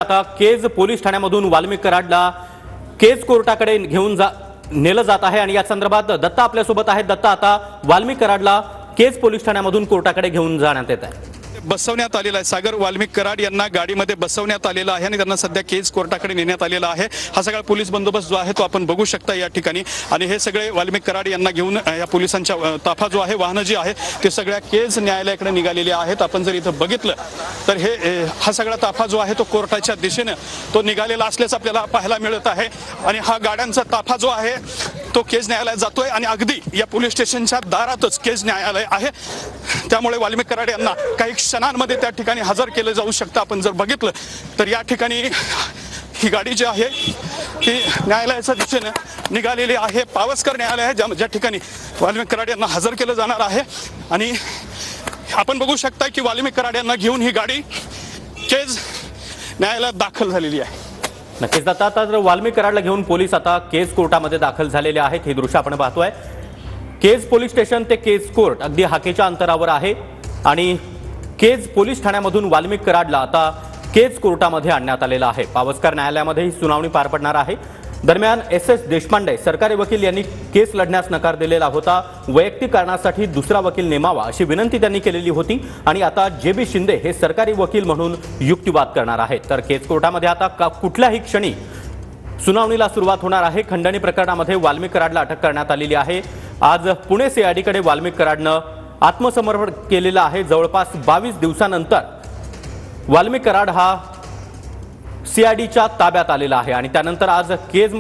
आता केज पोलीस ठाण्यामधून वाल्मिक कराडला केज कोर्टाकडे घेऊन नेलं जात आहे आणि या संदर्भात दत्ता आपल्यासोबत आहेत। दत्ता, आता वाल्मिक कराडला केज पोलीस ठाण्यामधून कोर्टाकडे घेऊन जाण्यात येत आहे। बसवण्यात आलेला आहे। सागर वाल्मिक कराड यांना गाडीमध्ये बसवण्यात आलेला आहे आणि त्यांना सध्या केज कोर्टाकडे नेण्यात आलेला आहे। हा सगळा पोलीस बंदोबस्त जो आहे तो आपण बघू शकता या ठिकाणी आणि हे सगळे वाल्मिक कराड यांना घेऊन या पोलिसांच्या ताफा जो आहे, वाहनं जी आहे ते सगळ्या केज न्यायालयाकडे निघालेले आहेत। आपण जर इथं बघितलं तर हा सगळा ताफा जो आहे तो कोर्टाच्या दिशेने तो निघालेला असल्याचं आपल्याला पाहायला मिळत आहे आणि हा गाड्यांचा ताफा जो आहे तो केज न्यायालयात जातोय आणि अगदी या पोलीस स्टेशनच्या दारातच केज न्यायालय आहे। त्यामुळे वाल्मिक कराड यांना काही क्षणांमध्ये त्या ठिकाणी हजर केलं जाऊ शकतं। आपण जर बघितलं तर या ठिकाणी ही गाडी जी आहे ती न्यायालयाच्या दिशेने निघालेली आहे। पावसकर न्यायालय आहे ज्या ठिकाणी वाल्मिक कराड यांना हजर केलं जाणार आहे आणि आपण बघू शकता की वाल्मिक कराड यांना घेऊन ही गाडी केज न्यायालयात दाखल झालेली आहे। नक्कीच दत्ता, आता जर वाल्मिक कराडला घेऊन पोलीस आता केज कोर्टामध्ये दाखल झालेले आहेत। हे दृश्य आपण पाहतोय। केज पोलीस स्टेशन ते केज कोर्ट अगदी हाकेच्या अंतरावर आहे आणि केज पोलीस ठाण्यामधून वाल्मिक कराडला आता केज कोर्टामध्ये आणण्यात आलेला आहे। पावसकर न्यायालयामध्ये ही सुनावणी पार पडणार आहे। दरम्यान एस देशपांडे सरकारी वकील यांनी केस लढण्यास नकार दिलेला होता। वैयक्तिक कारणासाठी दुसरा वकील नेमावा अशी विनंती त्यांनी केलेली होती आणि आता जे.बी. शिंदे हे सरकारी वकील म्हणून युक्तिवाद करणार आहेत। तर केज कोर्टामध्ये आता कुठल्याही क्षणी सुनावणीला सुरुवात होणार आहे। खंडणी प्रकरणामध्ये वाल्मिक कराडला अटक करण्यात आलेली आहे। आज पुणे सीआयडीकडे वाल्मिक कराडनं आत्मसमर्पण केलेलं आहे। जवळपास 22 दिवसानंतर वाल्मिक कराड हा सीआयडीच्या ताब्यात आलेला आहे आणि त्यानंतर आज केज